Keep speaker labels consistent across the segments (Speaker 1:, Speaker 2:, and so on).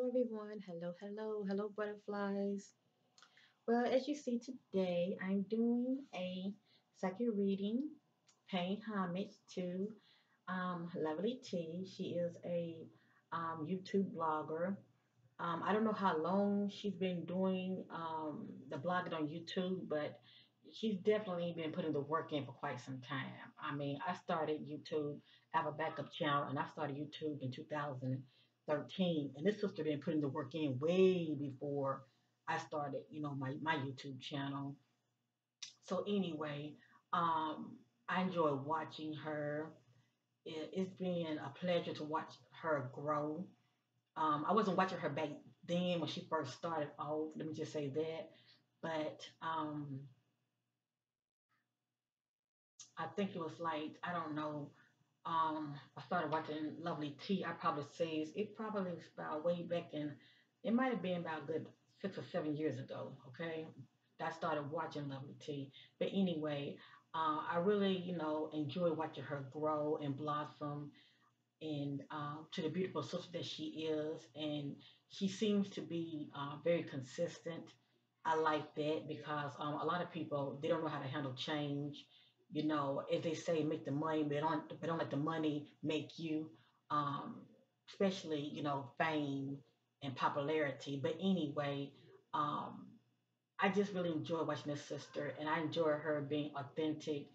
Speaker 1: everyone. Hello butterflies. Well, as you see today, I'm doing a second reading, paying homage to Lovelyti. She is a YouTube blogger. I don't know how long she's been doing the blogging on YouTube, but she's definitely been putting the work in for quite some time. I mean, I started YouTube, I have a backup channel, and I started YouTube in 2013. And this sister been putting the work in way before I started, my YouTube channel. So anyway, I enjoy watching her. It's been a pleasure to watch her grow. I wasn't watching her back then when she first started off. Let me just say that. But I think it was like, I don't know. I started watching Lovelyti. I probably say it probably was about way back in. It might have been about good 6 or 7 years ago. Okay, that I started watching Lovelyti. But anyway, I really enjoy watching her grow and blossom and to the beautiful sister that she is. And she seems to be very consistent. I like that because a lot of people they don't know how to handle change. As they say, make the money, but they don't let the money make you. Um, Especially fame and popularity. But anyway, um, I just really enjoy watching this sister, and I enjoy her being authentic.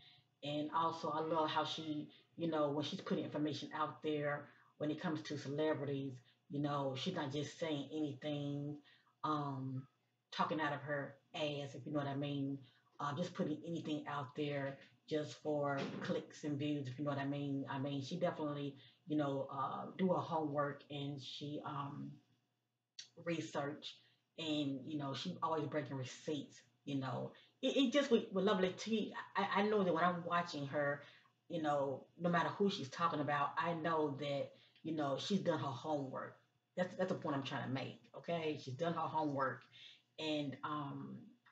Speaker 1: And also, I love how she, when she's putting information out there when it comes to celebrities, she's not just saying anything, um, talking out of her ass, if you know what I mean. Just putting anything out there just for clicks and views, if you know what I mean. I mean, she definitely, do her homework and she research and she's always breaking receipts. It just with Lovely T, I know that when I'm watching her, no matter who she's talking about, I know that she's done her homework. That's the point I'm trying to make. Okay, she's done her homework, and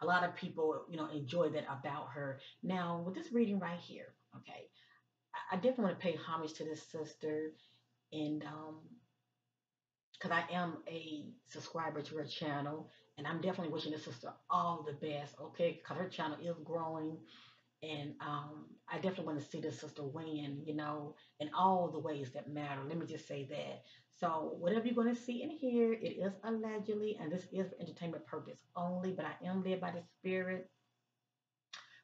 Speaker 1: a lot of people enjoy that about her. Now with this reading right here, okay, I definitely want to pay homage to this sister, and because I am a subscriber to her channel, and I'm definitely wishing this sister all the best, okay? Because her channel is growing, and I definitely want to see this sister win, in all the ways that matter. Let me just say that. So, whatever you're going to see and hear, it is allegedly, and this is for entertainment purpose only, but I am led by the Spirit.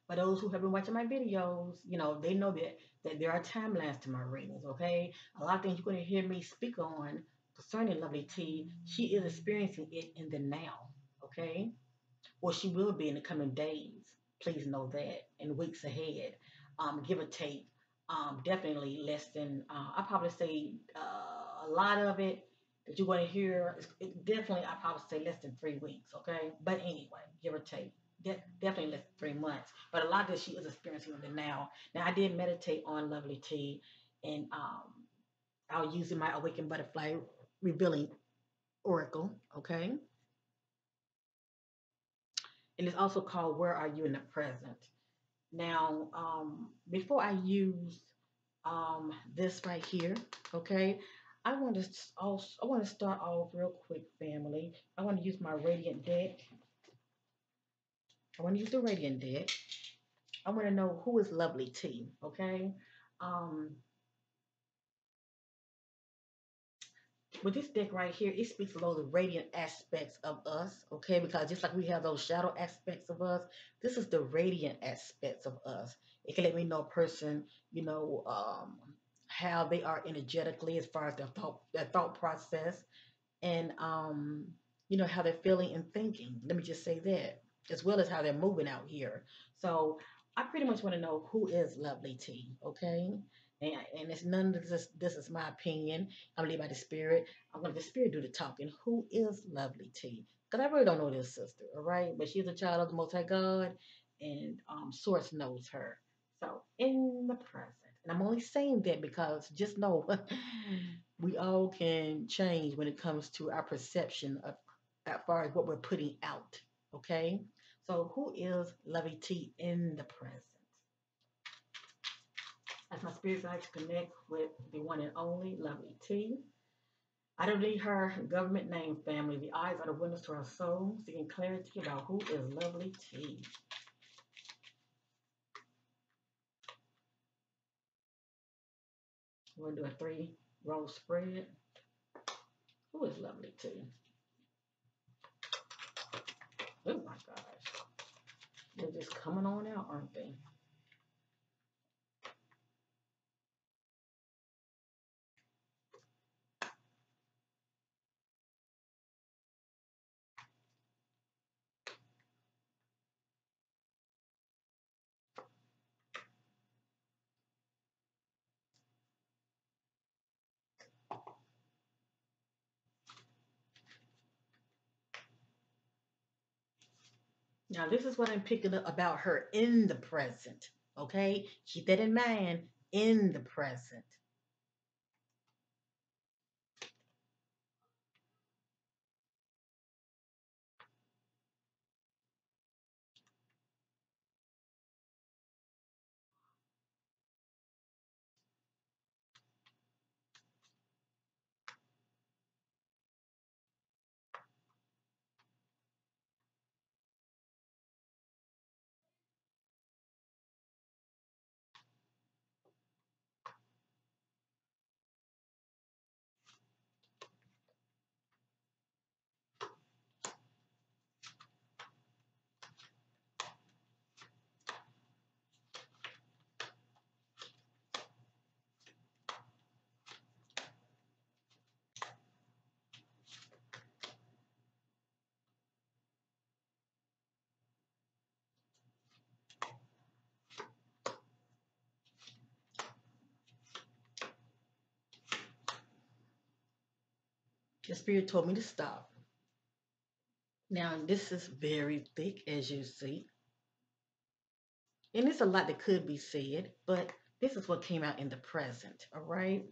Speaker 1: For those who have been watching my videos, they know that there are timelines to my readings, okay? A lot of things you're going to hear me speak on concerning Lovely T, she is experiencing it in the now, okay? Or she will be in the coming days. Please know that, in weeks ahead, give or take, definitely less than, I probably say a lot of it that you're going to hear, definitely, I probably say less than 3 weeks, okay? But anyway, give or take. Definitely less than 3 months, but a lot that she is experiencing in the now. Now, I did meditate on Lovely T, and I was using my Awakened Butterfly Revealing Oracle, okay? And it's also called Where Are You in the Present? Now, before I use this right here, okay, I want to start off real quick, family. I want to use my Radiant deck. I want to use the Radiant deck. I want to know who is Lovely T, okay? Um, with this deck right here, it speaks of those radiant aspects of us, okay? Because just like we have those shadow aspects of us, this is the radiant aspects of us. It can let me know a person, how they are energetically as far as their thought process, and how they're feeling and thinking. Let me just say that, as well as how they're moving out here. So I pretty much want to know who is Lovely T, okay? And it's none of this. This is my opinion. I'm led by the spirit. I'm gonna let the spirit do the talking. Who is Lovely T? Because I really don't know this sister, all right? But she's a child of the Most High God, and Source knows her. So in the present, and I'm only saying that because just know we all can change when it comes to our perception of as far as what we're putting out. Okay? So who is Lovey T in the present? As my spirit guide to connect with the one and only Lovely T. Utterly her government name family. The eyes are the windows to her soul, seeking clarity about who is Lovely T. We'll do a 3-row spread. Who is Lovely T? Oh my gosh. They're just coming on out, aren't they? Now, this is what I'm picking up about her in the present. Okay? Keep that in mind, in the present. The spirit told me to stop. Now, this is very thick, as you see. And there's a lot that could be said, but this is what came out in the present, all right?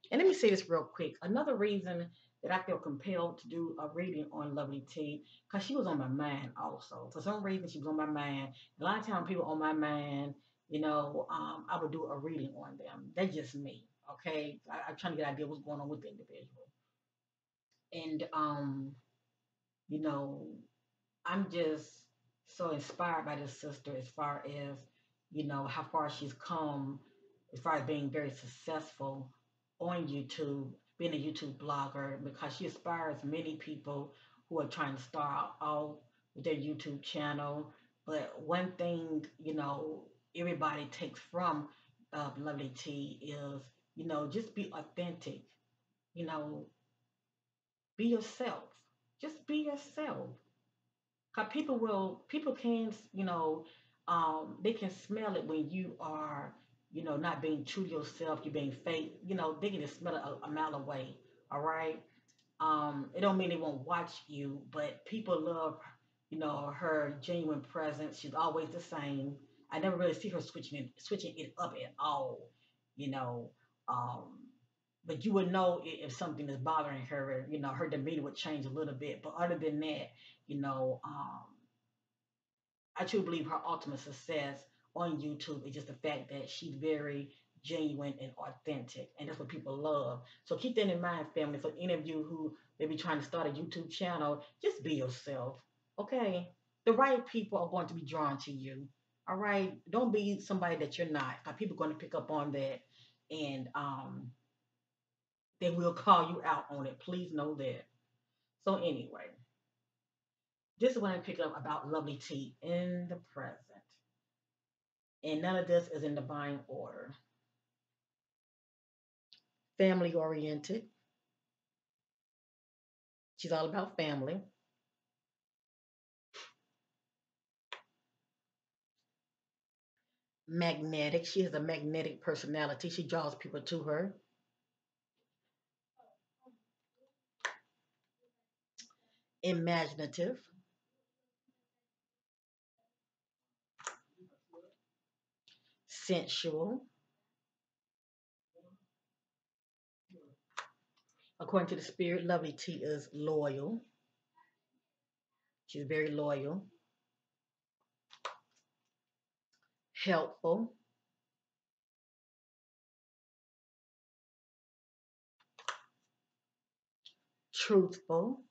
Speaker 1: And let me say this real quick. Another reason that I feel compelled to do a reading on Lovely T, because she was on my mind also. For some reason, she was on my mind. A lot of times, people on my mind, I would do a reading on them. That's just me, okay? I'm trying to get an idea what's going on with the individual. And, you know, I'm just so inspired by this sister as far as, how far she's come as far as being very successful on YouTube, being a YouTube blogger, because she inspires many people who are trying to start out with their YouTube channel. But one thing, everybody takes from Lovely T is, just be authentic, you know, be yourself. Just be yourself. Cause people can, they can smell it when you are, not being true to yourself, you're being fake, they can just smell it a mile away. All right. It don't mean they won't watch you, but people love, her genuine presence. She's always the same. I never really see her switching it up at all, you know. Um, but you would know if something is bothering her, her demeanor would change a little bit. But other than that, you know, um, I truly believe her ultimate success on YouTube is just the fact that she's very genuine and authentic, and that's what people love. So keep that in mind, family. For any of you who may be trying to start a YouTube channel, just be yourself, okay? The right people are going to be drawn to you, all right? Don't be somebody that you're not. People are going to pick up on that, and they will call you out on it. Please know that. So anyway, this is what I'm picking up about Lovely T in the present. And none of this is in divine order. Family oriented. She's all about family. Magnetic. She has a magnetic personality. She draws people to her. Imaginative. Sensual. According to the spirit, Lovely T is loyal. She's very loyal. Helpful. Truthful.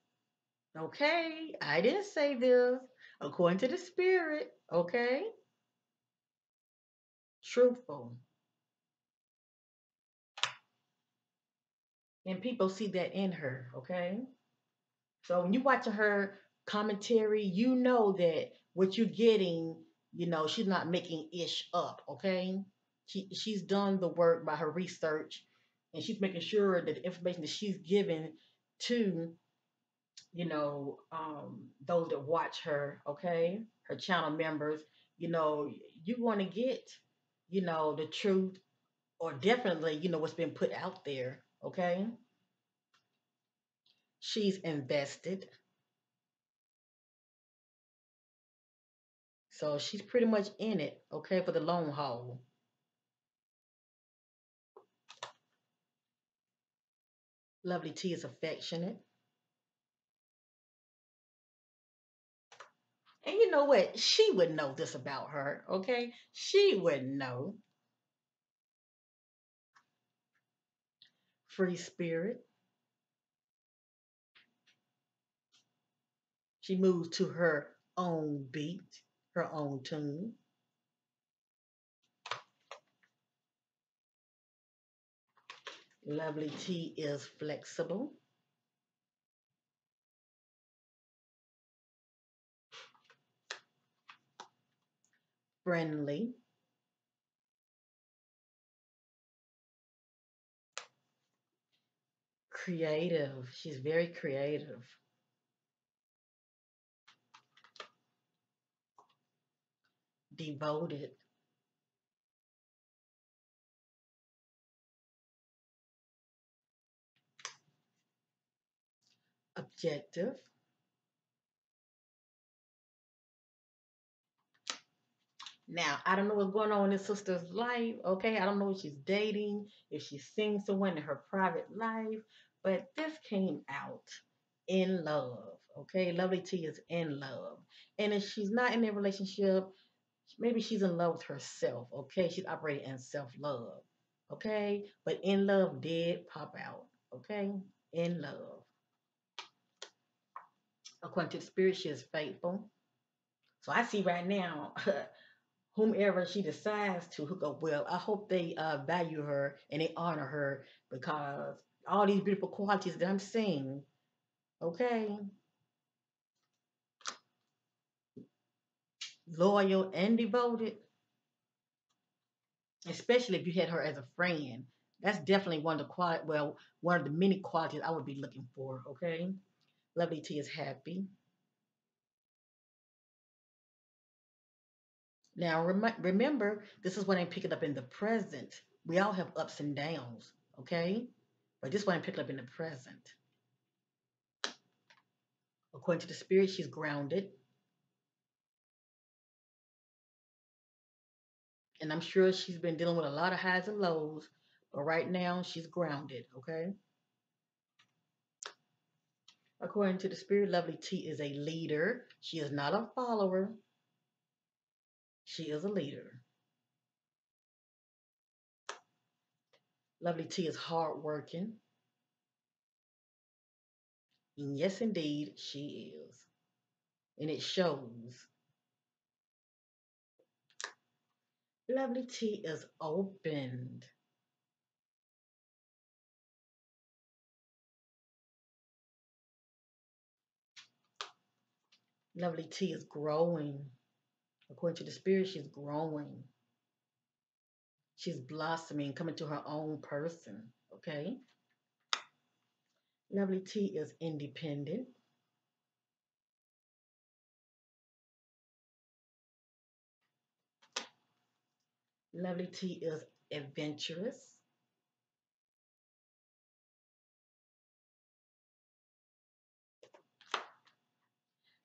Speaker 1: Okay, I didn't say this. According to the spirit, okay? Truthful. And people see that in her, okay? So when you watching her commentary, you know that what you're getting, she's not making ish up, okay? She's done the work by her research, and she's making sure that the information that she's giving to, those that watch her, okay, her channel members, you know, you want to get, the truth, or definitely, what's been put out there, okay? She's invested. So she's pretty much in it, okay, for the long haul. Lovelyti is affectionate. And you know what? She would know this about her, okay? She would know. Free spirit. She moves to her own beat, her own tune. Lovelyti is flexible, friendly, creative. She's very creative, devoted, objective. Now, I don't know what's going on in this sister's life, okay? I don't know if she's dating, if she's seeing someone in her private life, but this came out in love, okay? Lovelyti is in love. And if she's not in a relationship, maybe she's in love with herself, okay? She's operating in self love, okay? But in love did pop out, okay? In love. According to the spirit, she is faithful. So I see right now whomever she decides to hook up with, I hope they value her and they honor her, because all these beautiful qualities that I'm seeing, okay, loyal and devoted, especially if you had her as a friend. That's definitely one of the one of the many qualities I would be looking for. Okay, Lovelyti is happy. Now remember, this is what I'm picking up in the present. We all have ups and downs. Okay, but this one I'm picking up in the present. According to the spirit, she's grounded. And I'm sure she's been dealing with a lot of highs and lows, but right now she's grounded, okay? According to the spirit, Lovelyti is a leader. She is not a follower. She is a leader. Lovelyti is hardworking. And yes, indeed, she is. And it shows. Lovelyti is opened. Lovelyti is growing. According to the spirit, she's growing. She's blossoming, coming to her own person, okay? Lovelyti is independent. Lovelyti is adventurous.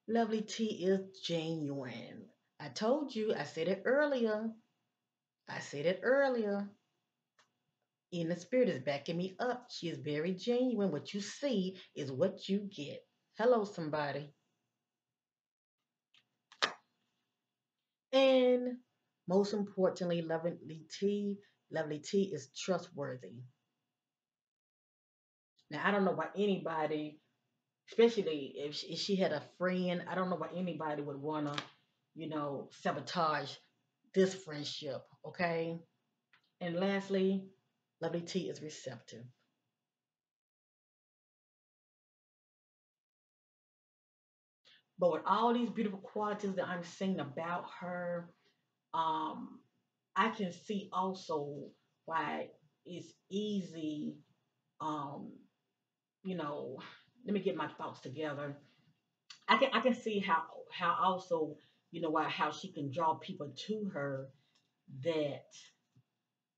Speaker 1: Lovelyti is genuine. I told you, I said it earlier. I said it earlier. And the spirit is backing me up. She is very genuine. What you see is what you get. Hello, somebody. And most importantly, Lovelyti is trustworthy. Now, I don't know why anybody especially if she had a friend. I don't know why anybody would want to, sabotage this friendship. Okay. And lastly, Lovely T is receptive. But with all these beautiful qualities that I'm saying about her, um, I can see also why it's easy. Um, you know, let me get my thoughts together. I can see how also why how she can draw people to her that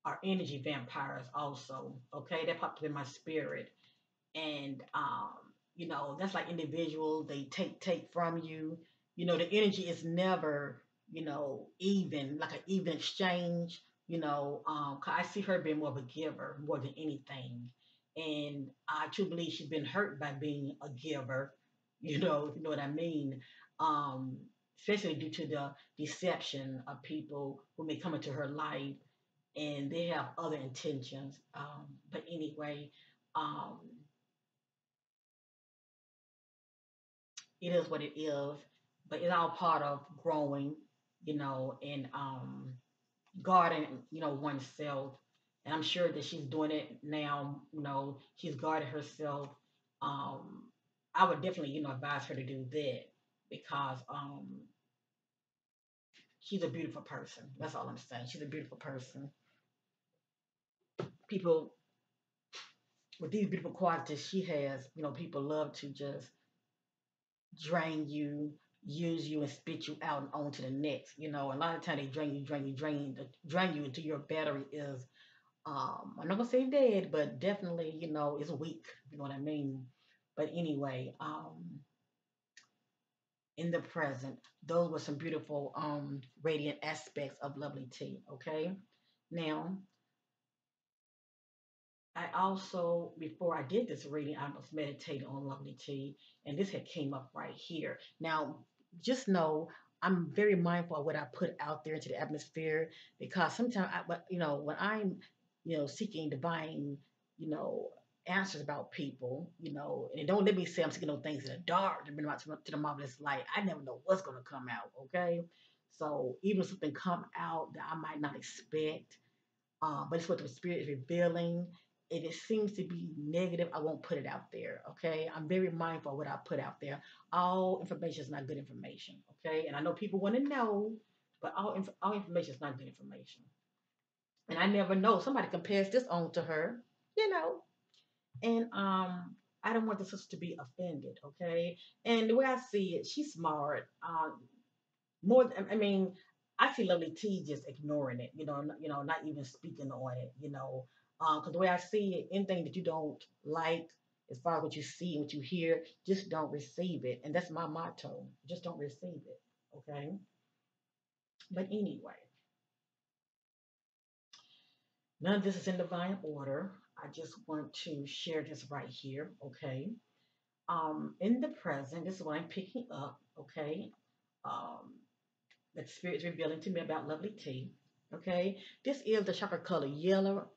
Speaker 1: are energy vampires also. Okay, that popped up in my spirit, and that's like individuals, they take from you. The energy is never even, like an even exchange. 'Cause I see her being more of a giver more than anything, and I truly believe she's been hurt by being a giver. You know what I mean. um Especially due to the deception of people who may come into her life and they have other intentions. But anyway, um, it is what it is. But it's all part of growing, and guarding, oneself. And I'm sure that she's doing it now. She's guarded herself. Um, I would definitely, advise her to do that because she's a beautiful person. That's all I'm saying. She's a beautiful person. People with these beautiful qualities she has, people love to just drain you, use you, and spit you out and on to the next. A lot of time they drain you until your battery is, I'm not gonna say dead, but definitely, it's weak. You know what I mean? But anyway, in the present, those were some beautiful, radiant aspects of Lovely Tea. Okay, now I also, before I did this reading, I was meditating on Lovely Tea, and this had came up right here. Now, just know I'm very mindful of what I put out there into the atmosphere because sometimes, when I'm, seeking divine, you know, answers about people, and don't let me say I'm seeking those things in the dark to bring them out to the marvelous light. I never know what's going to come out. Okay, so even if something come out that I might not expect, but it's what the spirit is revealing. If it seems to be negative, I won't put it out there. Okay, I'm very mindful of what I put out there. All information is not good information. Okay, and I know people want to know, but all information is not good information. And I never know. Somebody can pass this on to her, you know, and I don't want the sister to be offended. Okay, and the way I see it, she's smart. More, I mean, I see Lovely T just ignoring it, not even speaking on it, because the way I see it, anything that you don't like, as far as what you see and what you hear, just don't receive it. And that's my motto. Just don't receive it. Okay. But anyway, none of this is in divine order. I just want to share this right here. Okay. In the present, this is what I'm picking up. Okay. Um, that spirit is revealing to me about Lovely T. Okay, this is the chakra color yellow.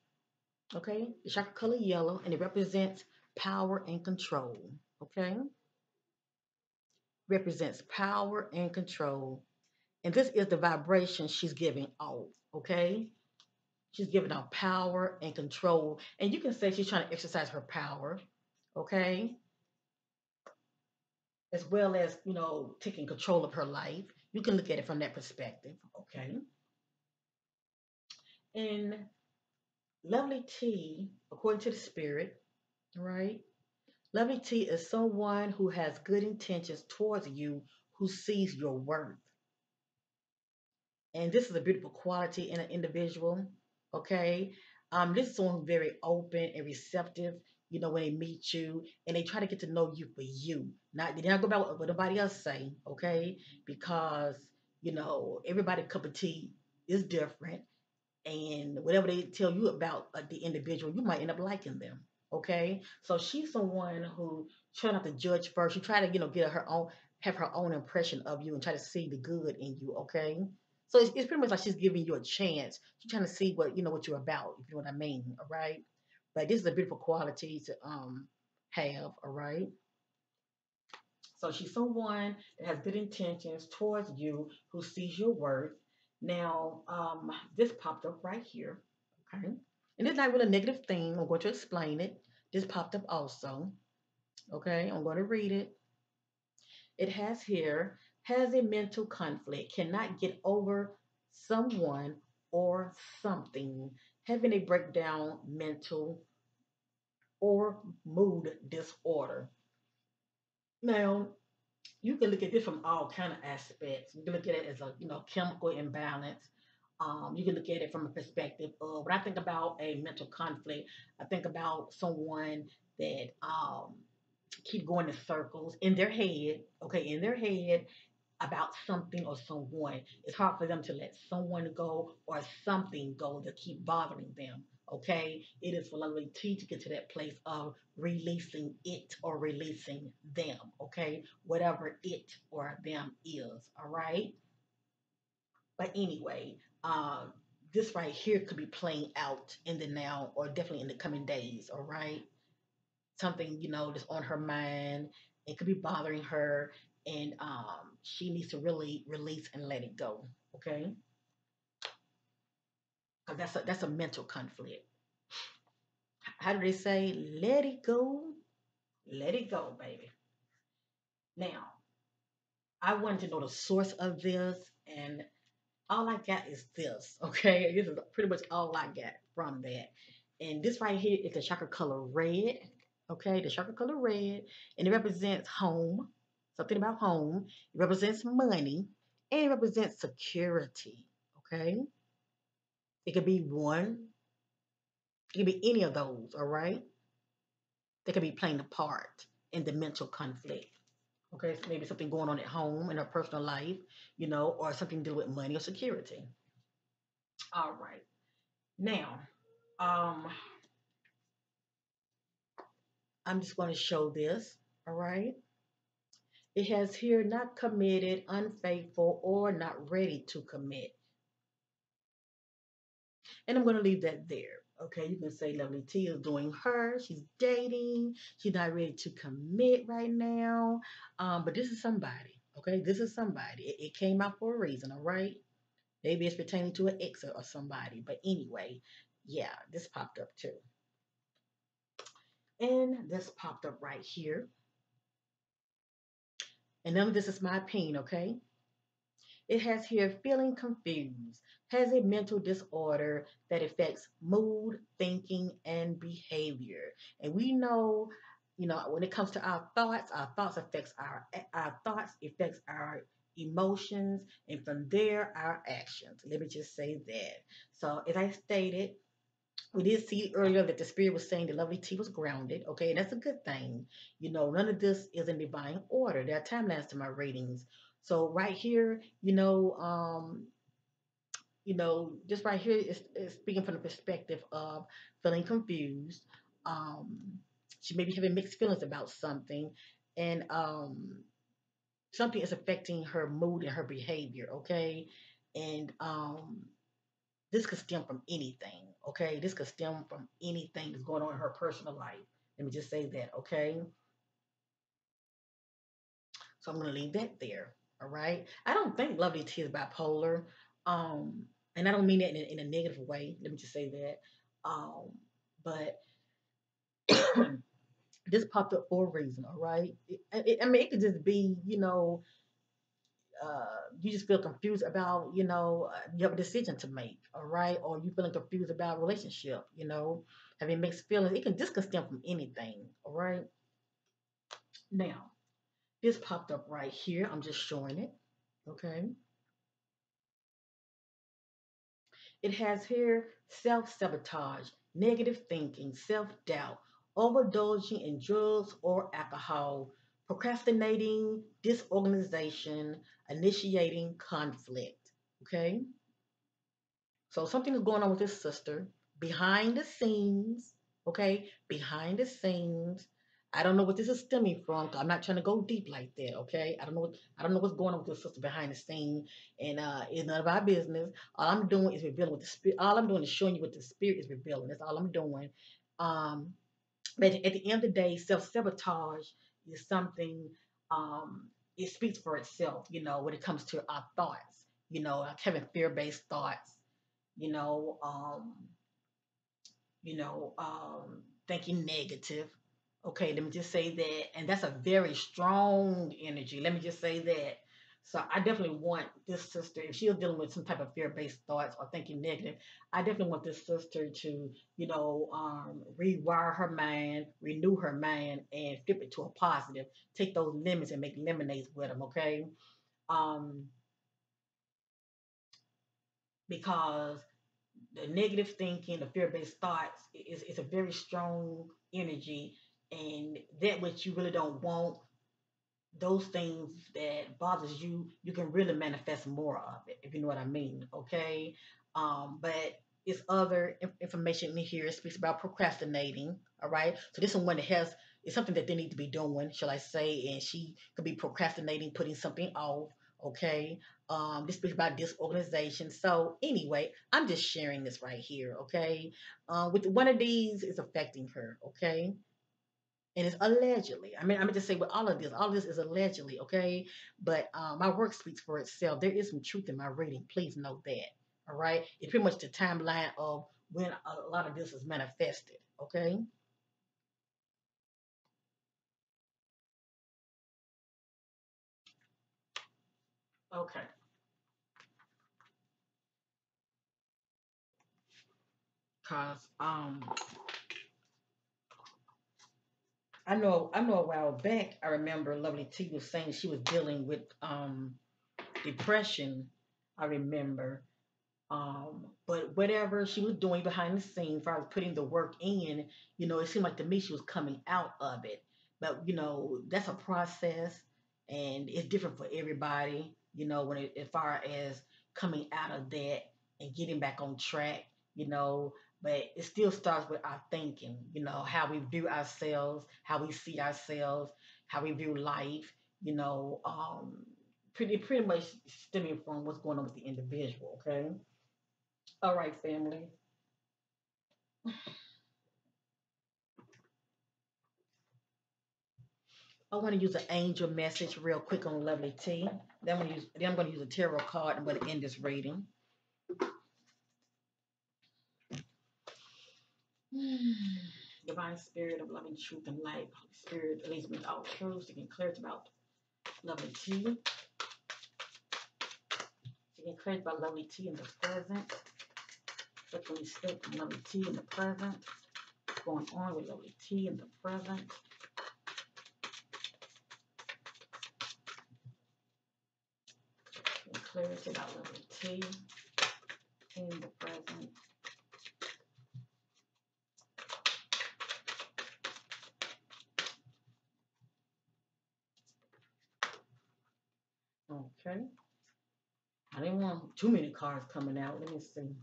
Speaker 1: Okay, the chakra color yellow, and it represents power and control. Okay, represents power and control, and this is the vibration she's giving off. Okay, she's giving off power and control, and you can say she's trying to exercise her power. Okay, as well as taking control of her life. You can look at it from that perspective. Okay, and Lovely T, according to the spirit, right? Lovely T is someone who has good intentions towards you, who sees your worth. And this is a beautiful quality in an individual. Okay. This is someone who's very open and receptive, when they meet you and they try to get to know you for you. Not they don't go about what nobody else say, okay? Because, everybody cup of tea is different, and whatever they tell you about the individual, you might end up liking them. Okay, so she's someone who try not to judge first. She try to get her own, have her own impression of you, and try to see the good in you. Okay, so it's pretty much like she's giving you a chance. She's trying to see what you're about, if you know what I mean. All right, but this is a beautiful quality to have. All right, So she's someone that has good intentions towards you, who sees your worth. Now, this popped up right here. Okay. And it's not really a negative thing. I'm going to explain it. This popped up also. Okay. I'm going to read it. It has here, has a mental conflict, cannot get over someone or something, having a breakdown, mental or mood disorder. Now, you can look at this from all kind of aspects. You can look at it as a chemical imbalance. You can look at it from a perspective of, when I think about a mental conflict, I think about someone that keep going in circles in their head, okay, in their head, about something or someone. It's hard for them to let someone go or something go that keep bothering them. Okay, it is for Lovelyti to get to that place of releasing it or releasing them. Okay, whatever it or them is. All right. But anyway, this right here could be playing out in the now or definitely in the coming days. All right, something that's on her mind. It could be bothering her, and she needs to really release and let it go. Okay, because that's a mental conflict. How do they say? Let it go, baby. Now, I wanted to know the source of this, and all I got is this. Okay, this is pretty much all I got from that. And this right here is the chakra color red. Okay, the chakra color red, and it represents home, something about home. It represents money, and it represents security. Okay, it could be one, it could be any of those. All right, they could be playing a part in the mental conflict. Okay, so maybe something going on at home in her personal life, or something to do with money or security. All right, now, um, I'm just going to show this. All right. It has here not committed, unfaithful, or not ready to commit. And I'm going to leave that there. Okay, you can say Lovelyti is doing her. She's dating. She's not ready to commit right now. But this is somebody. Okay, this is somebody. It came out for a reason. All right. Maybe it's pertaining to an ex or somebody. But anyway, yeah, this popped up too. And this popped up right here. And none of this is my opinion, okay? It has here feeling confused, has a mental disorder that affects mood, thinking, and behavior. And we know, when it comes to our thoughts affects our thoughts affects our emotions, and from there our actions. Let me just say that. So as I stated, we did see earlier that the spirit was saying the Lovelyti was grounded. Okay, and that's a good thing. None of this is in divine order. There are timelines to my ratings. So right here, just right here is speaking from the perspective of feeling confused. Um, she may be having mixed feelings about something, and something is affecting her mood and her behavior. Okay, and this could stem from anything, okay? This could stem from anything that's going on in her personal life. Let me just say that, okay? So I'm going to leave that there, all right? I don't think Lovelyti is bipolar, um, and I don't mean that in a negative way. Let me just say that. But this popped up for a reason, all right? I mean, it could just be, you just feel confused about, you have a decision to make, all right? Or you feeling confused about a relationship, having mixed feelings. This can stem from anything, all right? Now, this popped up right here. I'm just showing it, okay? It has here self-sabotage, negative thinking, self-doubt, overindulging in drugs or alcohol, procrastinating, disorganization, initiating conflict, okay? So something is going on with his sister behind the scenes. Okay, behind the scenes. I don't know what this is stemming from. I'm not trying to go deep like that. Okay, I don't know what's going on with his sister behind the scene, and it's none of our business. All I'm doing is revealing what the spirit. All I'm doing is showing you what the spirit is revealing. That's all I'm doing. Um, but at the end of the day, self sabotage is something. it speaks for itself, when it comes to our thoughts, like having fear-based thoughts, you know, um, thinking negative. Okay, let me just say that. And that's a very strong energy. Let me just say that. So I definitely want this sister, if she's dealing with some type of fear-based thoughts or thinking negative, I definitely want this sister to, rewire her mind, renew her mind, and flip it to a positive. Take those lemons and make lemonades with them, okay? Um, because the negative thinking, the fear-based thoughts is a very strong energy, and that which you really don't want, those things that bothers you, you can really manifest more of it, if you know what I mean. Okay, but it's other information in here. It speaks about procrastinating. All right, so this is one that has it's something that they need to be doing, shall I say, and she could be procrastinating, putting something off. Okay, this speaks about disorganization. So anyway, I'm just sharing this right here. Okay, with one of these is affecting her. Okay, and it's allegedly. I mean, I'm gonna just say with all of this is allegedly, okay? But my work speaks for itself. There is some truth in my reading. Please note that. All right, it's pretty much the timeline of when a lot of this is manifested. Okay, okay, cause I know a while back I remember Lovely T was saying she was dealing with depression. I remember. But whatever she was doing behind the scenes, as far as putting the work in, it seemed like to me she was coming out of it. But that's a process, and it's different for everybody. As far as coming out of that and getting back on track, you know. But it still starts with our thinking. How we view ourselves, how we see ourselves, how we view life. You know, pretty much stemming from what's going on with the individual. Okay. All right, family. I want to use an angel message real quick on Lovely T. Then I'm gonna use a tarot card. I'm gonna end this reading. Divine Spirit of loving truth and light. Holy Spirit leads me to all truths, seeking clarity about Lovely T. Seeking clarity about Lovely T in the present. What can we expect from Lovely T in the present? What's going on with Lovely T in the present? Seeking clarity about Lovely T in the present. Okay. I didn't want too many cards coming out. Let me see.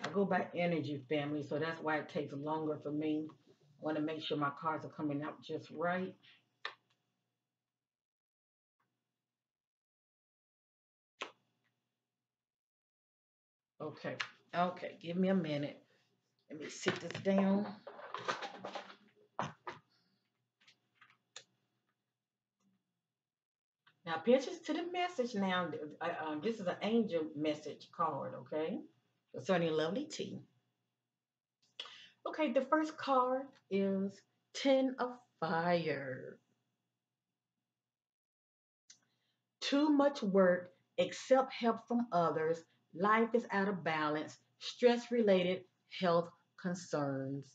Speaker 1: I go by energy, family, so that's why it takes longer for me. I want to make sure my cards are coming out just right. Okay, okay, give me a minute. Let me sit this down. Now, pay attention to the message now. This is an angel message card, okay? Concerning Lovely T. Okay, the first card is Ten of Fire. Too much work, accept help from others, life is out of balance, stress related health concerns.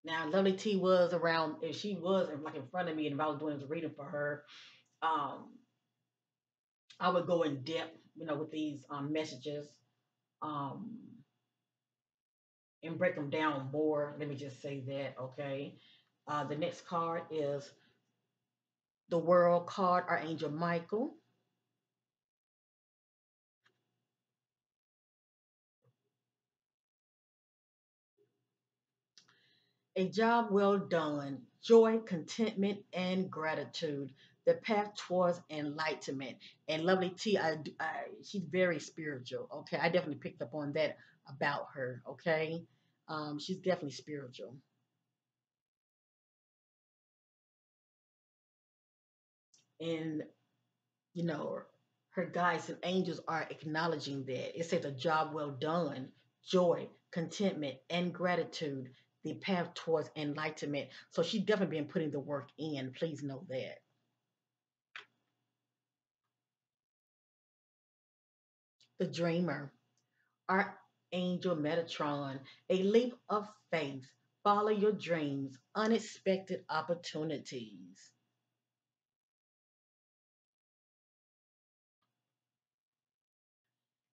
Speaker 1: Now, Lovely T was around, if she was like in front of me and if I was doing this reading for her, um, I would go in depth, with these messages um, and break them down more. Let me just say that, okay? The next card is the World card, Archangel Michael. A job well done, joy, contentment, and gratitude. The path towards enlightenment. And Lovely T, she's very spiritual. Okay, I definitely picked up on that about her. Okay, she's definitely spiritual. And you know, her guides and angels are acknowledging that. It says a job well done, joy, contentment, and gratitude, the path towards enlightenment. So she's definitely been putting the work in. Please know that. The dreamer, Archangel Metatron, a leap of faith. Follow your dreams, unexpected opportunities.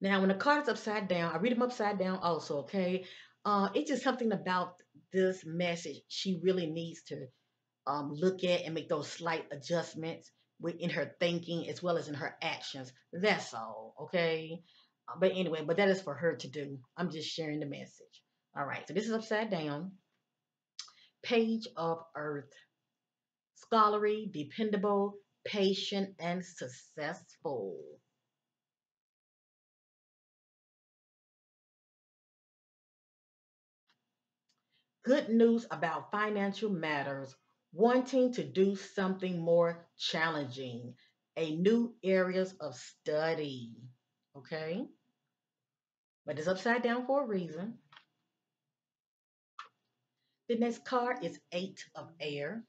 Speaker 1: Now, when the card is upside down, I read them upside down also, okay? It's just something about this message she really needs to look at and make those slight adjustments in her thinking as well as in her actions. That's all, okay? But anyway, but that is for her to do. I'm just sharing the message. All right, so this is upside down. Page of Earth. Scholarly, dependable, patient, and successful. Good news about financial matters, wanting to do something more challenging, a new areas of study. Okay? But it's upside down for a reason. The next card is Eight of Air.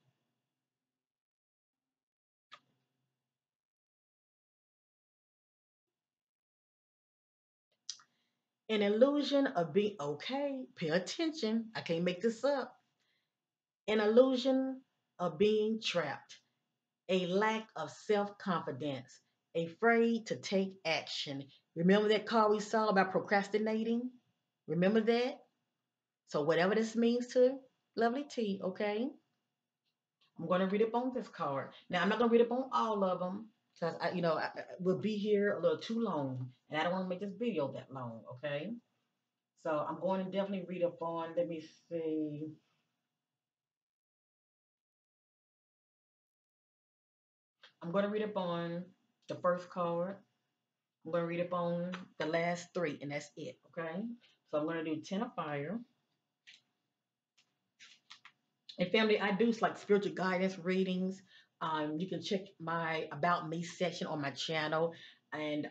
Speaker 1: An illusion of being okay. Pay attention. I can't make this up. An illusion of being trapped. A lack of self confidence. Afraid to take action. Remember that card we saw about procrastinating? Remember that? So whatever this means to Lovely T, okay? I'm going to read up on this card. Now I'm not going to read up on all of them because we'll be here a little too long, and I don't want to make this video that long, okay? So I'm going to definitely read up on. Let me see. I'm going to read up on the first card. I'm going to read up on the last three, and that's it, okay? So I'm going to do Ten of Fire. And family, I do like spiritual guidance readings. You can check my About Me section on my channel. And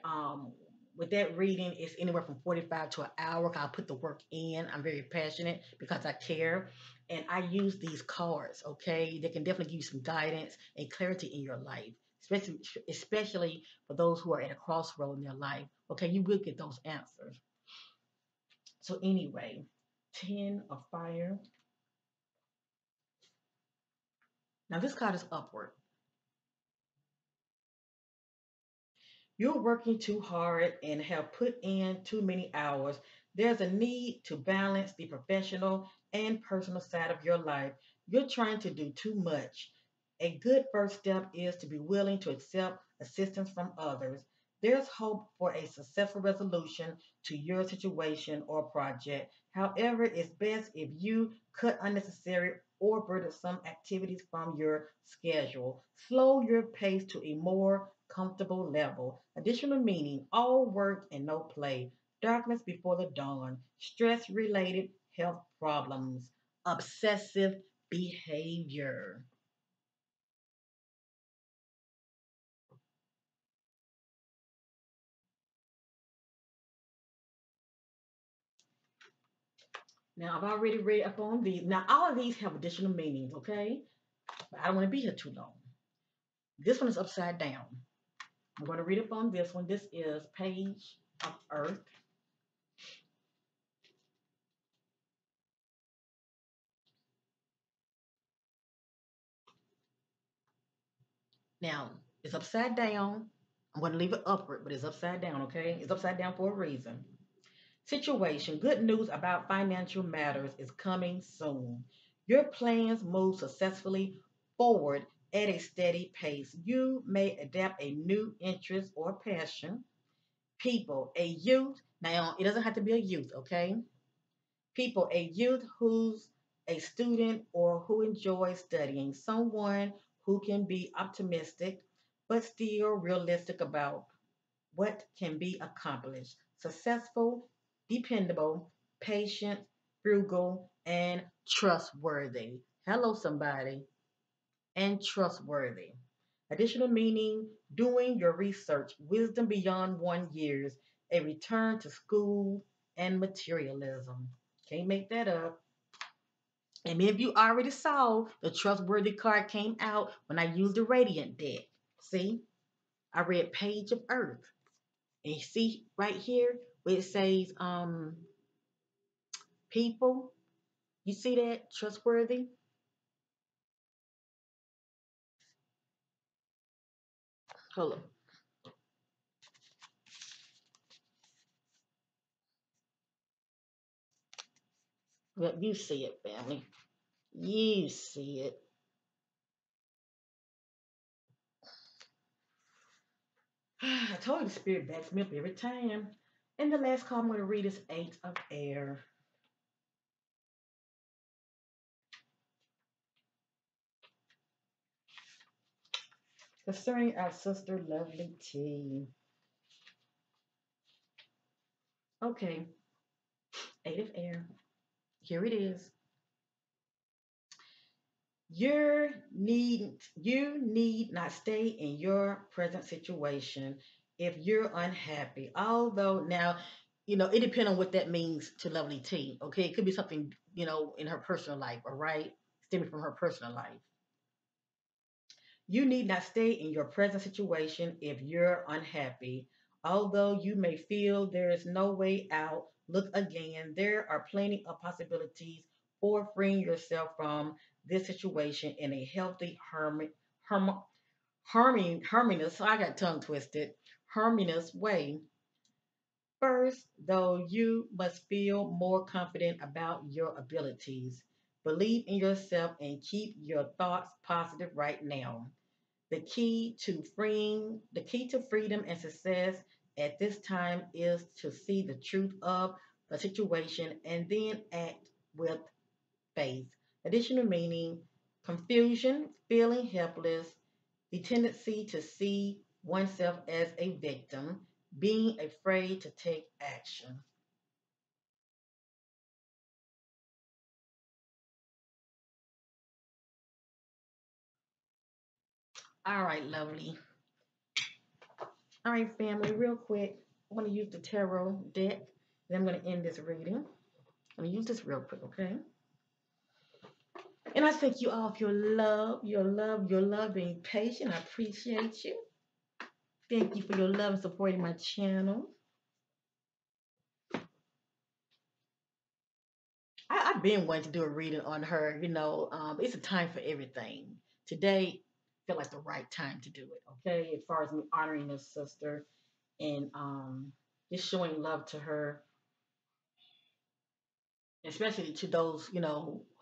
Speaker 1: with that reading, it's anywhere from 45 to an hour. I put the work in. I'm very passionate because I care. And I use these cards, okay? They can definitely give you some guidance and clarity in your life, especially for those who are at a crossroad in their life. Okay, you will get those answers. So anyway, 10 of Fire. Now this card is upward. You're working too hard and have put in too many hours. There's a need to balance the professional and personal side of your life. You're trying to do too much. A good first step is to be willing to accept assistance from others. There's hope for a successful resolution to your situation or project. However, it's best if you cut unnecessary or burdensome activities from your schedule. Slow your pace to a more comfortable level. Additional meaning, all work and no play. Darkness before the dawn. Stress related health problems. Obsessive behavior. Now, I've already read up on these. Now, all of these have additional meanings, okay? But I don't want to be here too long. This one is upside down. I'm going to read up on this one. This is Page of Earth. Now, it's upside down. I'm going to leave it upward, but it's upside down, okay? It's upside down for a reason. Situation. Good news about financial matters is coming soon. Your plans move successfully forward at a steady pace. You may adapt a new interest or passion. People, a youth. Now, it doesn't have to be a youth, okay? People, a youth who's a student or who enjoys studying, someone who can be optimistic but still realistic about what can be accomplished, successful, dependable, patient, frugal, and trustworthy. Hello, somebody, and trustworthy. Additional meaning doing your research, wisdom beyond 1 years, a return to school, and materialism. Can't make that up. And if you already saw the trustworthy card came out when I used the radiant deck. See, I read Page of Earth. And you see right here where it says people. You see that? Trustworthy? Hold up. Well, you see it, family. You see it. I told you the spirit backs me up every time. And the last card I'm going to read is Eight of Air. Concerning our sister Lovelyti. Okay, Eight of Air. Here it is. You need not stay in your present situation if you're unhappy. Although now, it depends on what that means to Lovely T. Okay, it could be something in her personal life, all right, stemming from her personal life. You need not stay in your present situation if you're unhappy. Although you may feel there is no way out, look again. There are plenty of possibilities for freeing yourself from this situation in a healthy, harm, harmonious, so I got tongue twisted, harmonious way. First, though, you must feel more confident about your abilities. Believe in yourself and keep your thoughts positive right now. The key to freedom and success at this time is to see the truth of the situation and then act with faith. Additional meaning: confusion, feeling helpless, the tendency to see oneself as a victim, being afraid to take action. All right, lovely. All right, family, real quick. I'm going to use the tarot deck. Then I'm going to end this reading. I'm going to use this real quick, okay? And I thank you all for your love, being patient. I appreciate you. Thank you for your love and supporting my channel. I've been wanting to do a reading on her. It's a time for everything. Today felt like the right time to do it. Okay, as far as me honoring this sister and just showing love to her, especially to those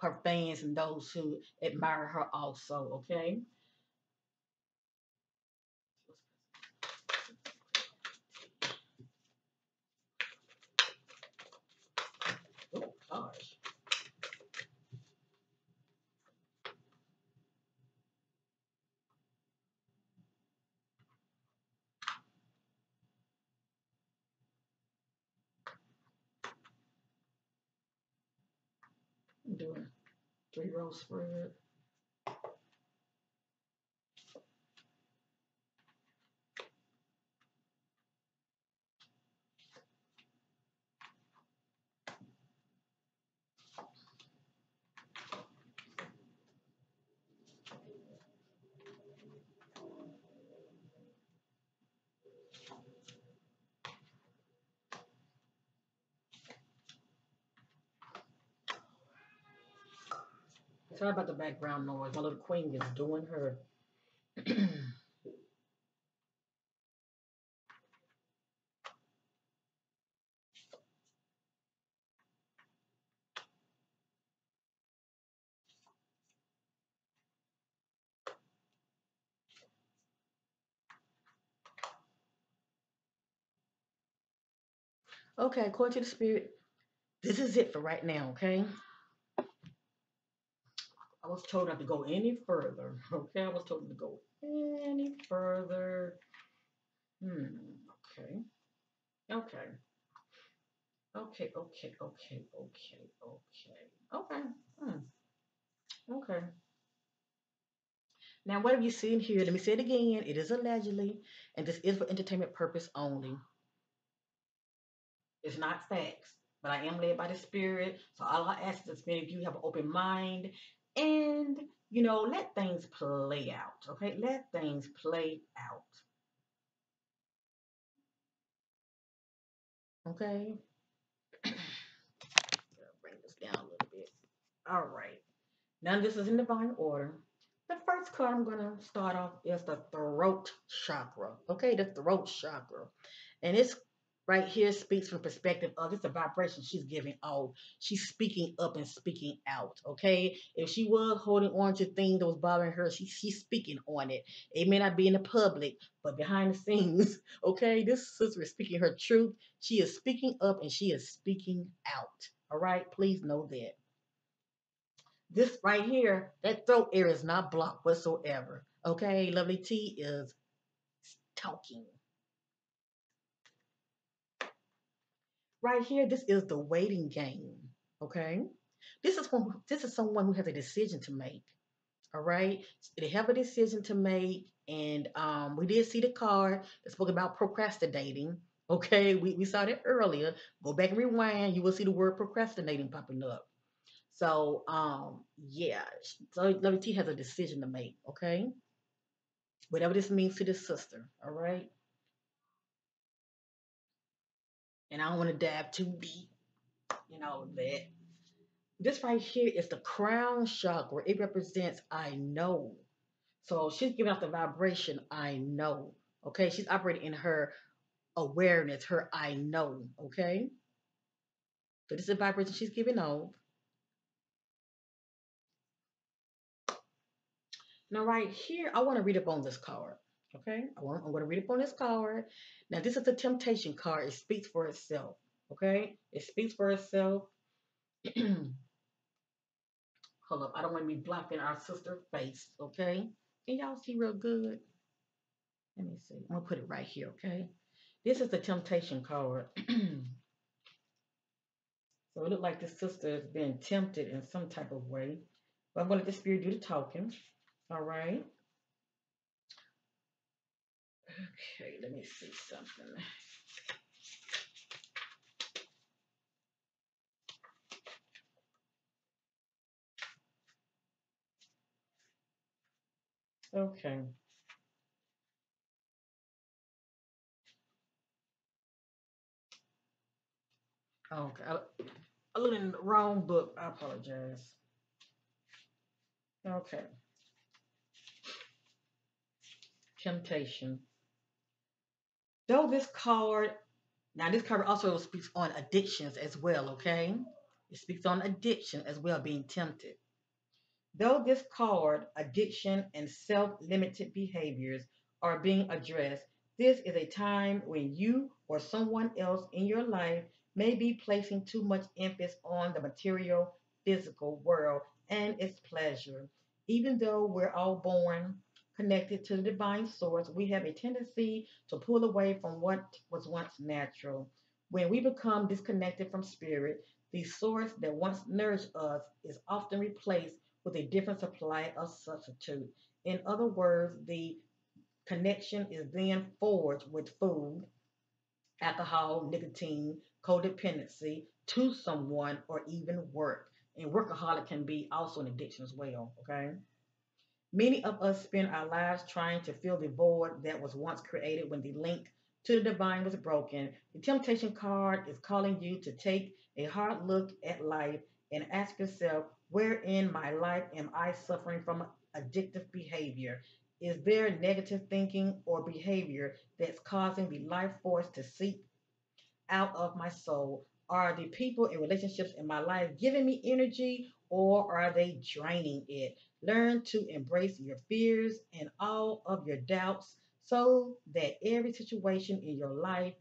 Speaker 1: her fans and those who admire her also. Okay. Oh gosh, I'm doing 3 row spread. Sorry about the background noise. My little queen is doing her. Okay, according to the spirit, this is it for right now, okay? I was told not to go any further. Okay, I was told not to go any further. Okay. Okay. Okay. Okay. Okay. Okay. Okay. Okay. Hmm. Okay. Now, what have you seen here? Let me say it again. It is allegedly, and this is for entertainment purpose only. It's not facts, but I am led by the Spirit. So all I ask is, if you have an open mind, and let things play out. Okay, let things play out. Okay, bring this down a little bit. All right. Now this is in divine order. The first card I'm gonna start off is the throat chakra. Okay, the throat chakra. And it's right here speaks from the perspective of it's a vibration she's giving out. She's speaking up and speaking out. Okay. If she was holding on to things that was bothering her, she's speaking on it. It may not be in the public, but behind the scenes, okay, this sister is speaking her truth. She is speaking up and she is speaking out. All right, please know that. This right here, that throat area is not blocked whatsoever. Okay, Lovelyti is talking. Right here, this is the waiting game. Okay, this is someone who has a decision to make. All right, they have a decision to make, and we did see the card that spoke about procrastinating. Okay, we saw that earlier. Go back and rewind. You will see the word procrastinating popping up. So yeah, so Lovelyti has a decision to make. Okay, whatever this means to this sister. All right, and I don't want to dive too deep. That this right here is the crown chakra. It represents I know. So she's giving off the vibration I know. Okay, she's operating in her awareness, her I know. Okay, so this is a vibration she's giving off. Now, right here, I want to read up on this card. Okay, I'm going to read up on this card. Now, this is a temptation card. It speaks for itself. Okay, it speaks for itself. Hold up, I don't want to be blocking our sister face. Okay, can y'all see real good? Let me see. I'm gonna put it right here. Okay, this is the temptation card. So it looks like this sister is being tempted in some type of way. But I'm going to let the spirit do the talking. All right. Okay, let me see something. Okay. Okay. I looked in the wrong book. I apologize. Okay. Temptation. Though this card, now this card also speaks on addictions as well, okay? It speaks on addiction as well, being tempted. Though this card, addiction and self limited behaviors, are being addressed, this is a time when you or someone else in your life may be placing too much emphasis on the material, physical world and its pleasure. Even though we're all born connected to the divine source, we have a tendency to pull away from what was once natural. When we become disconnected from spirit, the source that once nourished us is often replaced with a different supply of substitute. In other words, the connection is then forged with food, alcohol, nicotine, codependency to someone, or even work. And workaholic can be also an addiction as well, okay? Many of us spend our lives trying to fill the void that was once created when the link to the divine was broken. The temptation card is calling you to take a hard look at life and ask yourself, where in my life am I suffering from addictive behavior? Is there negative thinking or behavior that's causing the life force to seep out of my soul? Are the people and relationships in my life giving me energy or are they draining it? Learn to embrace your fears and all of your doubts so that every situation in your life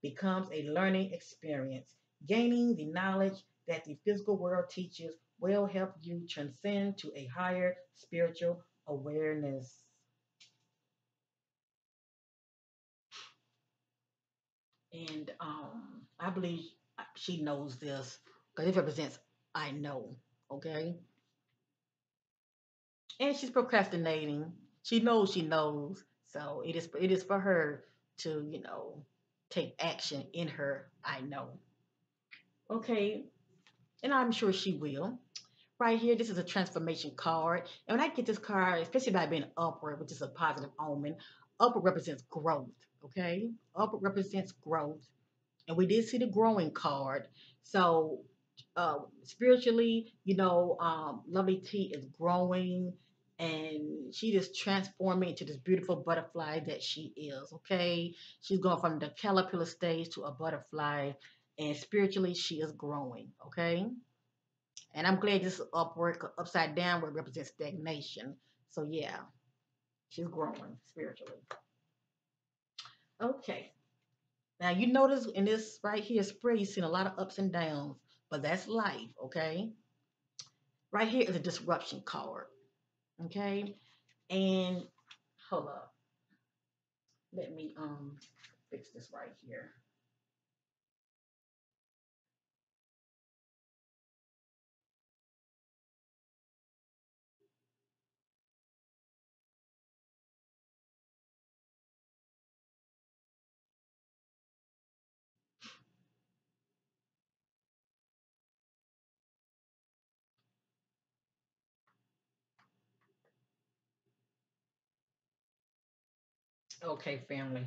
Speaker 1: becomes a learning experience, gaining the knowledge that the physical world teaches will help you transcend to a higher spiritual awareness. And I believe she knows this because it represents I know. Okay, and she's procrastinating. She knows she knows. So it is for her to take action in her I know. Okay, and I'm sure she will. Right here, this is a transformation card. And when I get this card, especially by being upward, which is a positive omen, upward represents growth. Okay, upward represents growth. And we did see the growing card. So spiritually, Lovelyti is growing, and she is transforming into this beautiful butterfly that she is. Okay, she's going from the caterpillar stage to a butterfly, and spiritually she is growing. Okay, and I'm glad this upward, upside downward represents stagnation. So yeah, she's growing spiritually. Okay. Now you notice in this right here spread, you've seen a lot of ups and downs, but that's life, okay? Right here is a disruption card, okay? And hold up, let me fix this right here. Okay, family,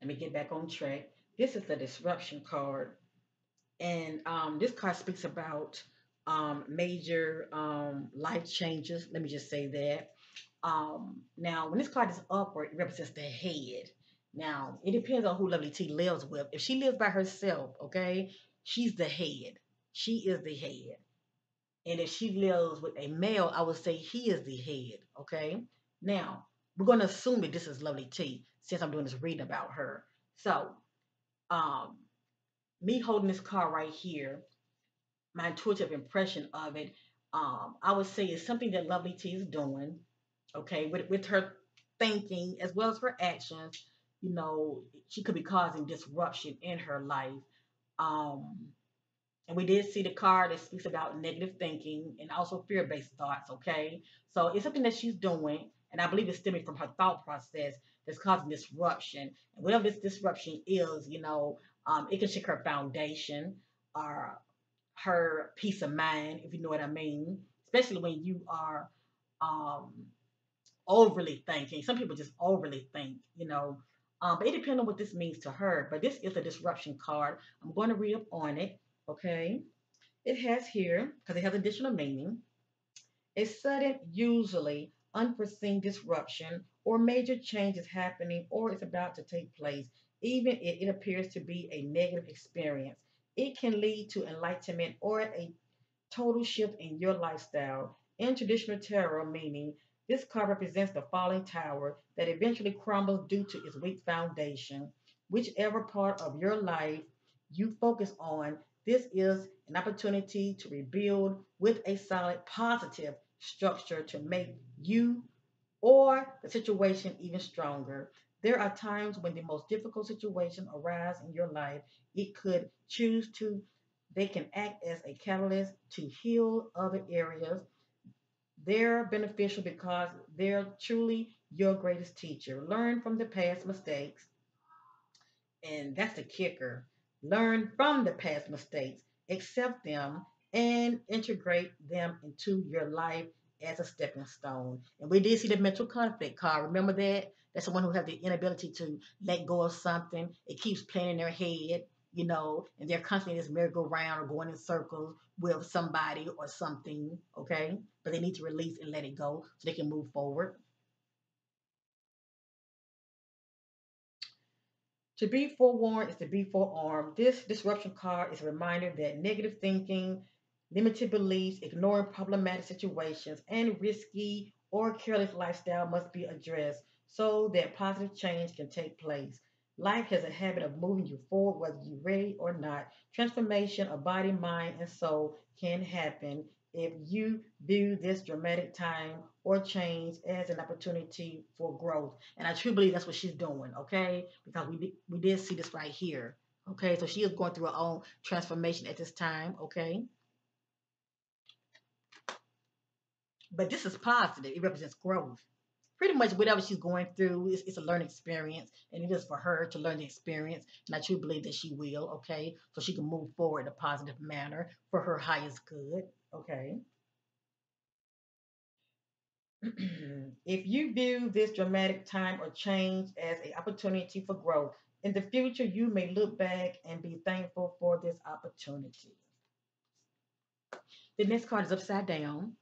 Speaker 1: let me get back on track. This is the disruption card, and this card speaks about major life changes. Let me just say that. Now, when this card is upward, it represents the head. Now, it depends on who Lovelyti lives with. If she lives by herself, okay, she's the head. She is the head. And if she lives with a male, I would say he is the head, okay? Now, we're going to assume that this is Lovelyti since I'm doing this reading about her. So, um, me holding this card right here, my intuitive impression of it, I would say is something that Lovelyti is doing, okay, with her thinking as well as her actions. She could be causing disruption in her life. Um, and we did see the card that speaks about negative thinking and also fear-based thoughts, okay? So it's something that she's doing, and I believe it's stemming from her thought process that's causing disruption. And whatever this disruption is, it can shake her foundation or her peace of mind, if you know what I mean, especially when you are um, overly thinking. Some people just overly think, but it depends on what this means to her. But this is a disruption card. I'm going to read up on it. Okay. It has here, because it has additional meaning, a sudden, usually unforeseen disruption or major change is happening or is about to take place, even if it appears to be a negative experience. It can lead to enlightenment or a total shift in your lifestyle. In traditional tarot meaning, this card represents the falling tower that eventually crumbles due to its weak foundation. Whichever part of your life you focus on, this is an opportunity to rebuild with a solid, positive structure to make you or the situation even stronger. There are times when the most difficult situation arise in your life. It could choose to, they can act as a catalyst to heal other areas. They're beneficial because they're truly your greatest teacher. Learn from the past mistakes, and that's the kicker. Learn from the past mistakes, accept them, and integrate them into your life as a stepping stone. And we did see the mental conflict card. Remember that? That's the one who has the inability to let go of something. It keeps playing in their head, and they're constantly in this merry-go-round or going in circles with somebody or something, okay? But they need to release and let it go so they can move forward. To be forewarned is to be forearmed. This disruption card is a reminder that negative thinking, limited beliefs, ignoring problematic situations, and risky or careless lifestyle must be addressed so that positive change can take place. Life has a habit of moving you forward whether you're ready or not. Transformation of body, mind, and soul can happen. if you view this dramatic time or change as an opportunity for growth. And I truly believe that's what she's doing, okay? Because we did see this right here. Okay, so she is going through her own transformation at this time, okay? But this is positive. It represents growth. Pretty much whatever she's going through, it's a learning experience, and it is for her to learn the experience. And I truly believe that she will, okay? So she can move forward in a positive manner for her highest good, okay? If you view this dramatic time or change as an opportunity for growth, in the future, you may look back and be thankful for this opportunity. The next card is upside down.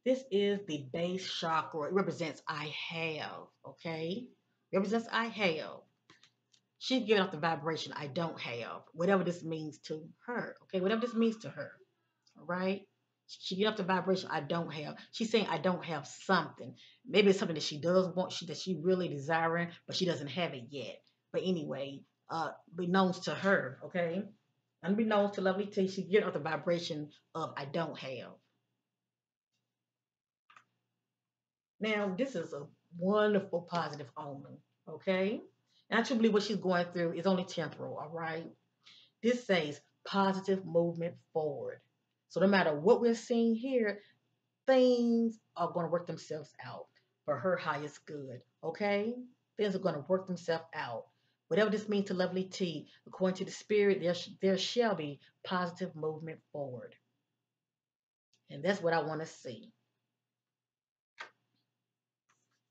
Speaker 1: This is the base chakra. It represents I have, okay? It represents I have. She's giving off the vibration I don't have, whatever this means to her, okay? Whatever this means to her, all right? She get up the vibration I don't have. She's saying I don't have something. Maybe it's something that she does want, that she really desiring, but she doesn't have it yet. But anyway, beknownst to her, okay? Unbeknownst to Lovelyti, she get up the vibration of I don't have. Now, this is a wonderful positive omen, okay? And I truly believe what she's going through is only temporal, all right? This says positive movement forward. So no matter what we're seeing here, things are going to work themselves out for her highest good, okay? Things are going to work themselves out. Whatever this means to Lovelyti, according to the spirit, there shall be positive movement forward. And that's what I want to see.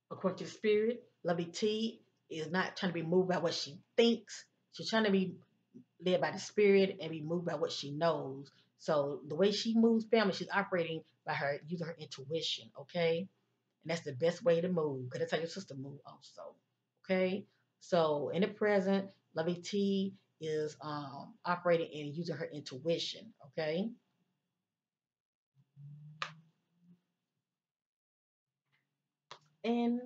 Speaker 1: According to the spirit, Lovelyti is not trying to be moved by what she thinks. She's trying to be led by the spirit and be moved by what she knows. So the way she moves family, she's operating by her using her intuition, okay? And that's the best way to move, because that's how your sister move also. Okay? So in the present, Lovelyti is operating and using her intuition, okay? And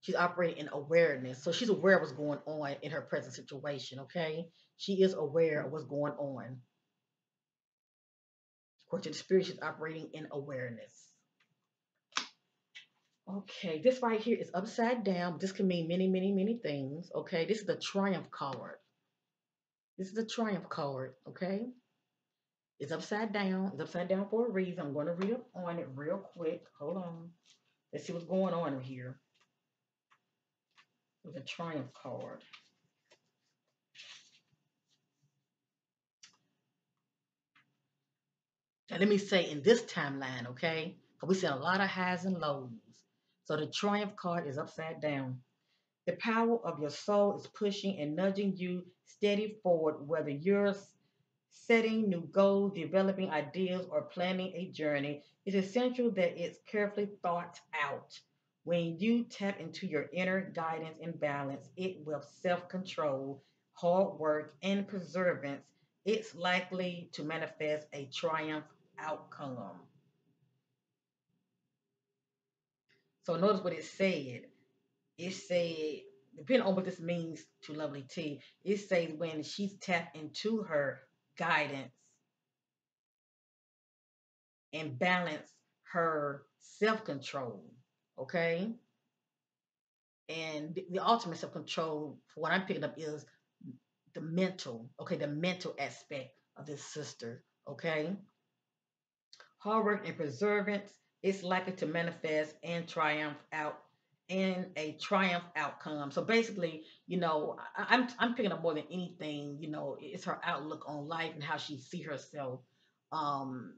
Speaker 1: she's operating in awareness. So she's aware of what's going on in her present situation, okay? She is aware of what's going on. According to the spirit, she's operating in awareness. Okay, this right here is upside down. This can mean many, many, many things. Okay, this is the Triumph card. This is the Triumph card. Okay, it's upside down. It's upside down for a reason. I'm going to read up on it real quick. Hold on. Let's see what's going on here with the Triumph card. Now, let me say in this timeline, okay, because we see a lot of highs and lows. So the Triumph card is upside down. The power of your soul is pushing and nudging you steady forward, whether you're setting new goals, developing ideas, or planning a journey. It's essential that it's carefully thought out. When you tap into your inner guidance and balance, it with self control, hard work, and perseverance, it's likely to manifest a triumph outcome. So notice what it said. It said, depending on what this means to Lovelyti, it says when she's tapped into her guidance and balance her self control, okay? And the ultimate self control, for what I'm picking up, is the mental, okay? The mental aspect of this sister, okay? Hard work and perseverance is likely to manifest and triumph out in a triumph outcome. So basically, I'm picking up more than anything. It's her outlook on life and how she see herself. Um,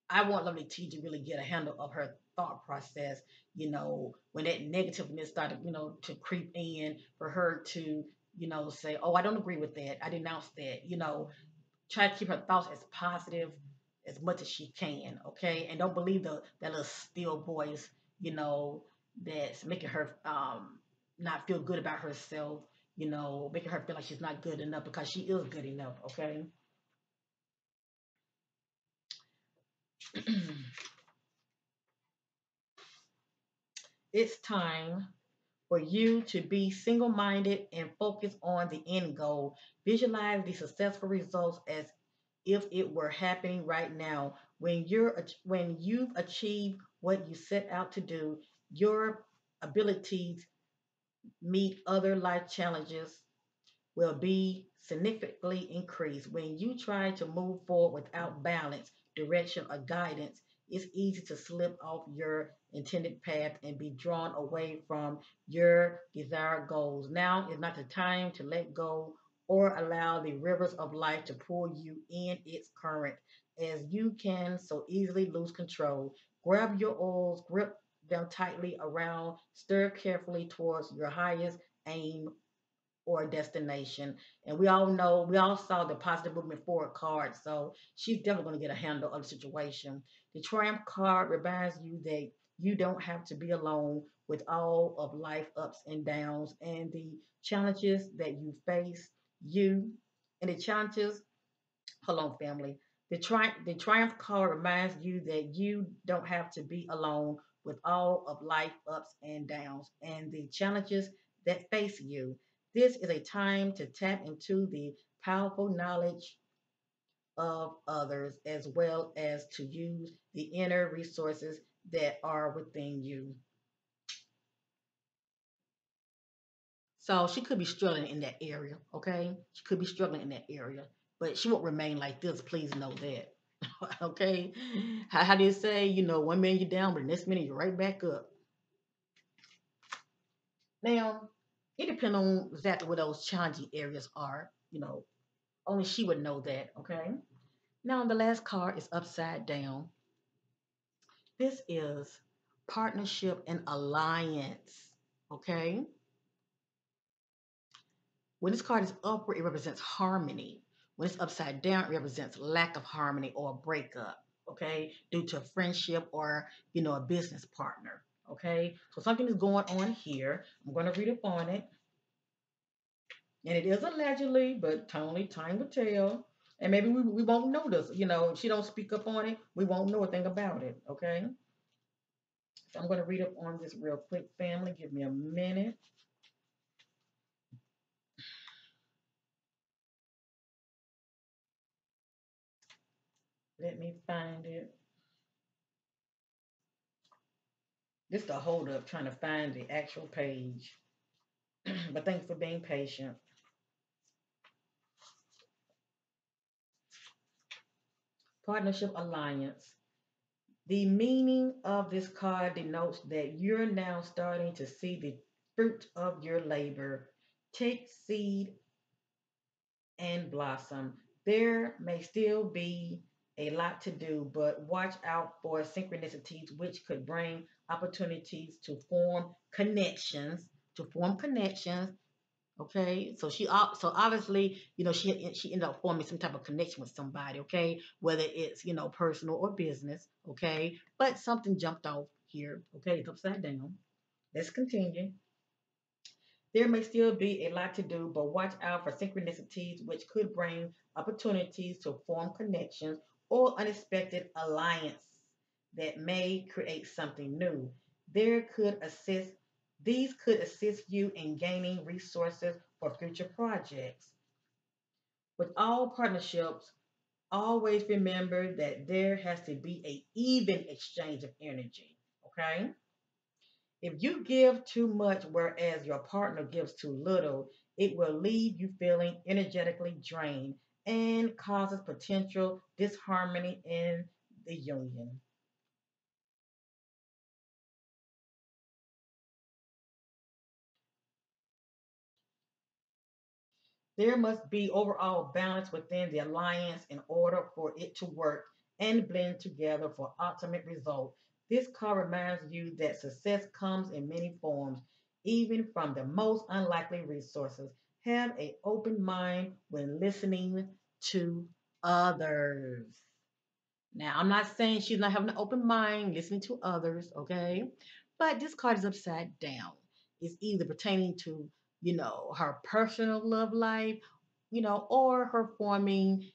Speaker 1: I want Lovelyti to really get a handle of her thought process. When that negativeness started, to creep in, for her to, say, "Oh, I don't agree with that. I denounce that." Try to keep her thoughts as positive as much as she can, okay? And don't believe that little still voice, that's making her not feel good about herself, making her feel like she's not good enough, because she is good enough, okay? It's time for you to be single minded and focus on the end goal. Visualize the successful results as if it were happening right now. When you've achieved what you set out to do, your abilities meet other life challenges will be significantly increased. When you try to move forward without balance, direction, or guidance, it's easy to slip off your intended path and be drawn away from your desired goals. Now is not the time to let go or allow the rivers of life to pull you in its current, as you can so easily lose control. Grab your oars, grip them tightly around, steer carefully towards your highest aim or a destination. And we all know, we all saw the positive movement forward card. So she's definitely going to get a handle of the situation. The Triumph card reminds you that you don't have to be alone with all of life ups and downs and the challenges that you face. You and the challenges, hold on, family. The Triumph card reminds you that you don't have to be alone with all of life ups and downs and the challenges that face you. This is a time to tap into the powerful knowledge of others as well as to use the inner resources that are within you. So she could be struggling in that area, okay? She could be struggling in that area, but she won't remain like this. Please know that, okay? How do you say, 1 minute you're down, but the next minute you're right back up? Now, it depends on exactly what those challenging areas are. Only she would know that, okay? Now, the last card is upside down. This is partnership and alliance, okay? When this card is upward, it represents harmony. When it's upside down, it represents lack of harmony or a breakup, okay, due to friendship or, a business partner, okay? So something is going on here. I'm going to read up on it. And it is allegedly, but only time will tell. And maybe we won't notice, if she don't speak up on it, we won't know a thing about it, okay? So I'm going to read up on this real quick, family. Give me a minute. Let me find it. This is the hold up trying to find the actual page. But thanks for being patient. Partnership alliance. The meaning of this card denotes that you're now starting to see the fruit of your labor take seed and blossom. There may still be a lot to do, but watch out for synchronicities which could bring opportunities to form connections. To form connections, okay. So obviously, she ended up forming some type of connection with somebody, okay, whether it's personal or business, okay. But something jumped off here, okay. It's upside down. Let's continue. There may still be a lot to do, but watch out for synchronicities which could bring opportunities to form connections or unexpected alliance that may create something new. There could assist These could assist you in gaining resources for future projects. With all partnerships, always remember that there has to be a even exchange of energy. Okay? If you give too much, whereas your partner gives too little, it will leave you feeling energetically drained and causes potential disharmony in the union. There must be overall balance within the alliance in order for it to work and blend together for ultimate result. This card reminds you that success comes in many forms, even from the most unlikely resources. Have an open mind when listening to others. Now, I'm not saying she's not having an open mind, listening to others, okay? But this card is upside down. It's either pertaining to, her personal love life, or her forming,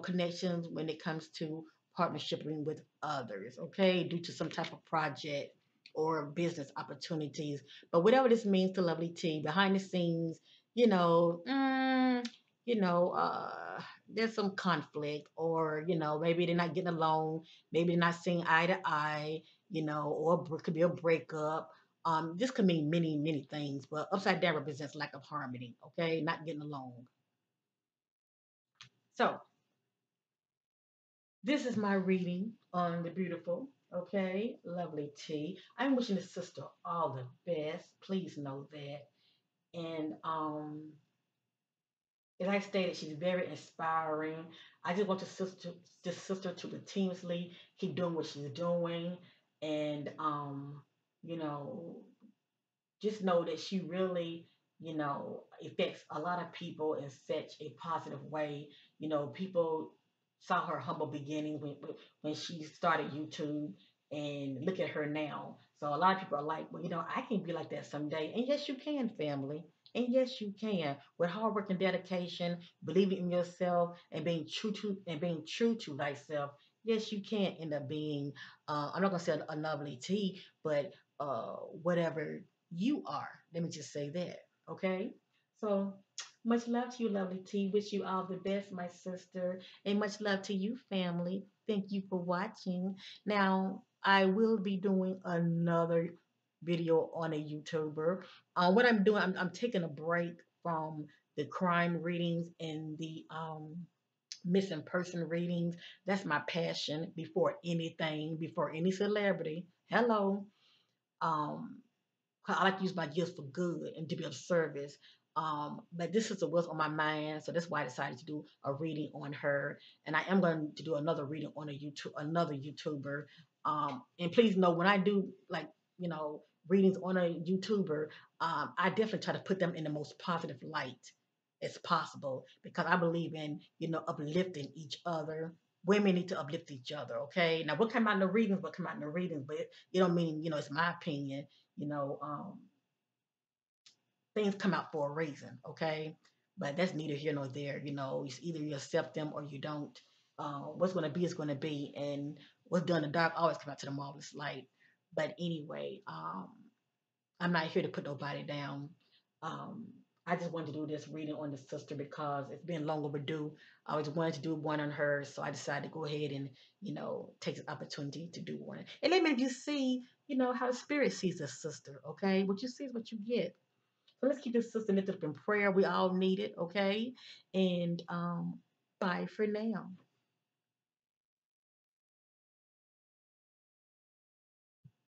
Speaker 1: connections when it comes to partnershiping with others, okay? Due to some type of project or business opportunities. But whatever this means to Lovely T, behind the scenes, you know, mm, you know, uh, there's some conflict, or maybe they're not getting along, maybe they're not seeing eye to eye, or it could be a breakup. This could mean many, many things, but upside down represents lack of harmony, okay? Not getting along. So, this is my reading on the beautiful, okay, lovely T. I'm wishing the sister all the best. Please know that. And as I stated, she's very inspiring. I just want this sister to continuously keep doing what she's doing, and you know, just know that she really, affects a lot of people in such a positive way. People saw her humble beginning when she started YouTube, and look at her now. So a lot of people are like, well, I can be like that someday. And yes, you can, family. And yes, you can. With hard work and dedication, believing in yourself, and being true to thyself. Yes, you can end up being. I'm not gonna say a lovely T, but whatever you are. Let me just say that. Okay. So much love to you, lovely T. Wish you all the best, my sister. And much love to you, family. Thank you for watching. Now, I will be doing another video on a YouTuber. What I'm doing, I'm taking a break from the crime readings and the missing person readings. That's my passion before anything, before any celebrity. Hello. Um, I like to use my gifts for good and to be of service. But this is what's on my mind, so that's why I decided to do a reading on her, and I am going to do another reading on another YouTuber. And please know when I do like readings on a YouTuber, I definitely try to put them in the most positive light as possible because I believe in uplifting each other. Women need to uplift each other. Okay, now what come out in the readings, what come out in the readings, but it don't mean it's my opinion. you know, um, Things come out for a reason, okay? But that's neither here nor there. It's either you accept them or you don't. What's going to be is going to be, and what's done in the dark always come out to the marvelous light. But anyway, I'm not here to put nobody down. Um, I just wanted to do this reading on the sister because it's been long overdue. I always wanted to do one on her, so I decided to go ahead and take this opportunity to do one. And let me if you see, how the spirit sees the sister. Okay, what you see is what you get. So let's keep this sister lifted up in prayer. We all need it. Okay, and bye for now.